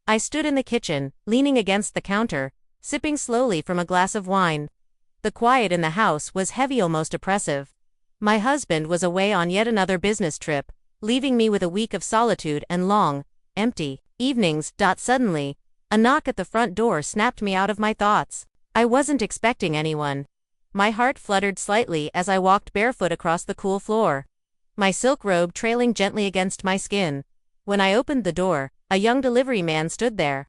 I stood in the kitchen, leaning against the counter, sipping slowly from a glass of wine. The quiet in the house was heavy, almost oppressive. My husband was away on yet another business trip, leaving me with a week of solitude and long, empty evenings. Suddenly, a knock at the front door snapped me out of my thoughts. I wasn't expecting anyone. My heart fluttered slightly as I walked barefoot across the cool floor, my silk robe trailing gently against my skin. When I opened the door, a young delivery man stood there.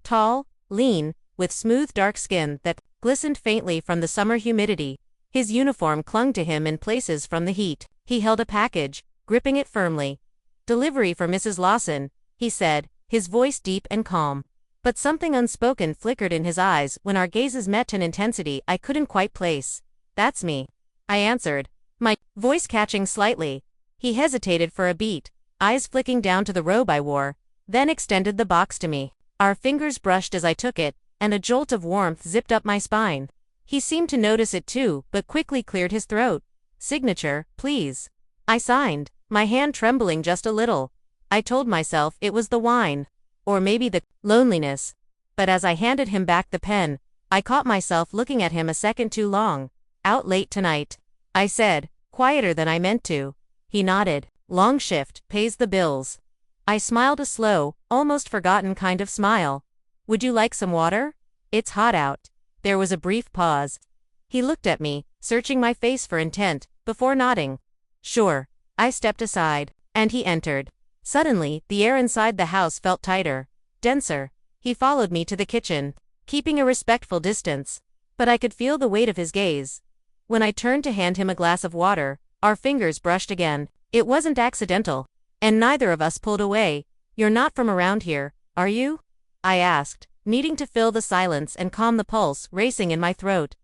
Tall, lean, with smooth dark skin that glistened faintly from the summer humidity. His uniform clung to him in places from the heat. He held a package, gripping it firmly. "Delivery for Mrs. Lawson," he said, his voice deep and calm. But something unspoken flickered in his eyes when our gazes met, an intensity I couldn't quite place. "That's me," I answered, my voice catching slightly. He hesitated for a beat, eyes flicking down to the robe I wore, then extended the box to me. Our fingers brushed as I took it, and a jolt of warmth zipped up my spine. He seemed to notice it too, but quickly cleared his throat. "Signature, please." I signed, my hand trembling just a little. I told myself it was the wine, or maybe the loneliness. But as I handed him back the pen, I caught myself looking at him a second too long. "Out late tonight," I said, quieter than I meant to. He nodded. "Long shift, pays the bills." I smiled, a slow, almost forgotten kind of smile. "Would you like some water? It's hot out." There was a brief pause. He looked at me, searching my face for intent, before nodding. "Sure." I stepped aside, and he entered. Suddenly, the air inside the house felt tighter, denser. He followed me to the kitchen, keeping a respectful distance, but I could feel the weight of his gaze. When I turned to hand him a glass of water, our fingers brushed again. It wasn't accidental, and neither of us pulled away. "You're not from around here, are you?" I asked, needing to fill the silence and calm the pulse racing in my throat.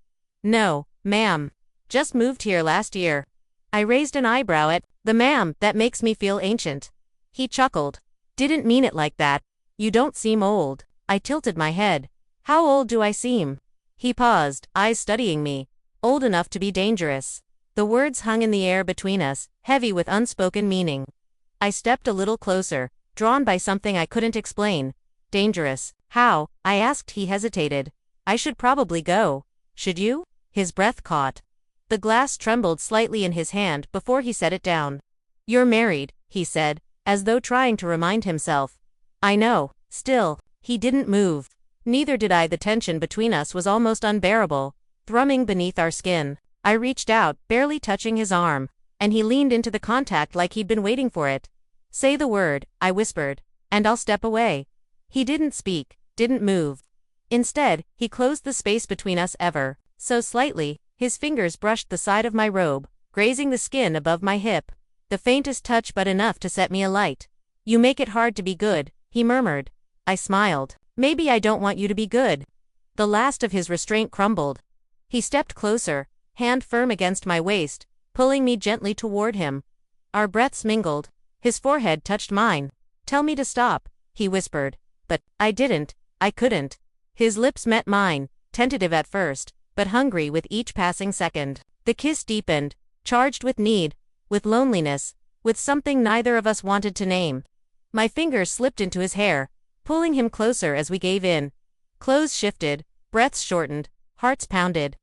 "No, ma'am. Just moved here last year." I raised an eyebrow at the "ma'am" that makes me feel ancient. He chuckled. "Didn't mean it like that. You don't seem old." I tilted my head. "How old do I seem?" He paused, eyes studying me. "Old enough to be dangerous." The words hung in the air between us, heavy with unspoken meaning. I stepped a little closer, drawn by something I couldn't explain. "Dangerous? How?" I asked. He hesitated. "I should probably go." "Should you?" His breath caught. The glass trembled slightly in his hand before he set it down. "You're married," he said, as though trying to remind himself. "I know." Still, he didn't move. Neither did I. The tension between us was almost unbearable, thrumming beneath our skin. I reached out, barely touching his arm, and he leaned into the contact like he'd been waiting for it. "Say the word," I whispered, "and I'll step away." He didn't speak, didn't move. Instead, he closed the space between us ever so slightly. His fingers brushed the side of my robe, grazing the skin above my hip. The faintest touch, but enough to set me alight. "You make it hard to be good," he murmured. I smiled. "Maybe I don't want you to be good." The last of his restraint crumbled. He stepped closer, hand firm against my waist, pulling me gently toward him. Our breaths mingled. His forehead touched mine. "Tell me to stop," he whispered. But I didn't. I couldn't. His lips met mine, tentative at first, but hungry with each passing second. The kiss deepened, charged with need, with loneliness, with something neither of us wanted to name. My fingers slipped into his hair, pulling him closer as we gave in. Clothes shifted, breaths shortened, hearts pounded.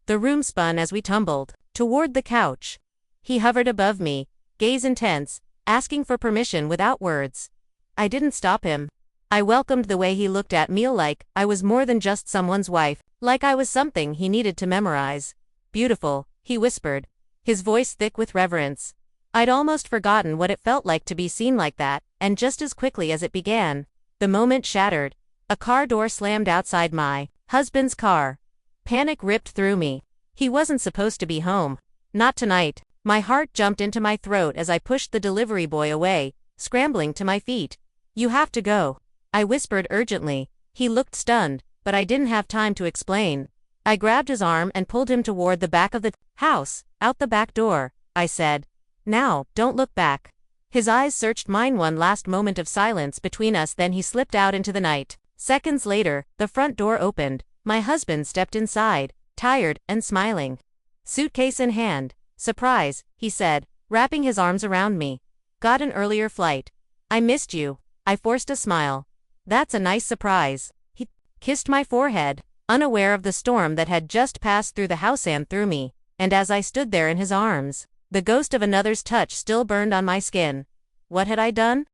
The room spun as we tumbled toward the couch. He hovered above me, gaze intense, asking for permission without words. I didn't stop him. I welcomed the way he looked at me, like I was more than just someone's wife, like I was something he needed to memorize. "Beautiful," he whispered, his voice thick with reverence. I'd almost forgotten what it felt like to be seen like that, and just as quickly as it began, the moment shattered. A car door slammed outside my husband's car. Panic ripped through me. He wasn't supposed to be home. Not tonight. My heart jumped into my throat as I pushed the delivery boy away, scrambling to my feet. "You have to go," I whispered urgently. He looked stunned, but I didn't have time to explain. I grabbed his arm and pulled him toward the back of the house. "Out the back door," I said. "Now, don't look back." His eyes searched mine. One last moment of silence between us, then he slipped out into the night. Seconds later, the front door opened. My husband stepped inside, tired and smiling. Suitcase in hand. "Surprise," he said, wrapping his arms around me. "Got an earlier flight." "I missed you." I forced a smile. That's a nice surprise. He kissed my forehead, unaware of the storm that had just passed through the house and through me, and as I stood there in his arms, the ghost of another's touch still burned on my skin. What had I done?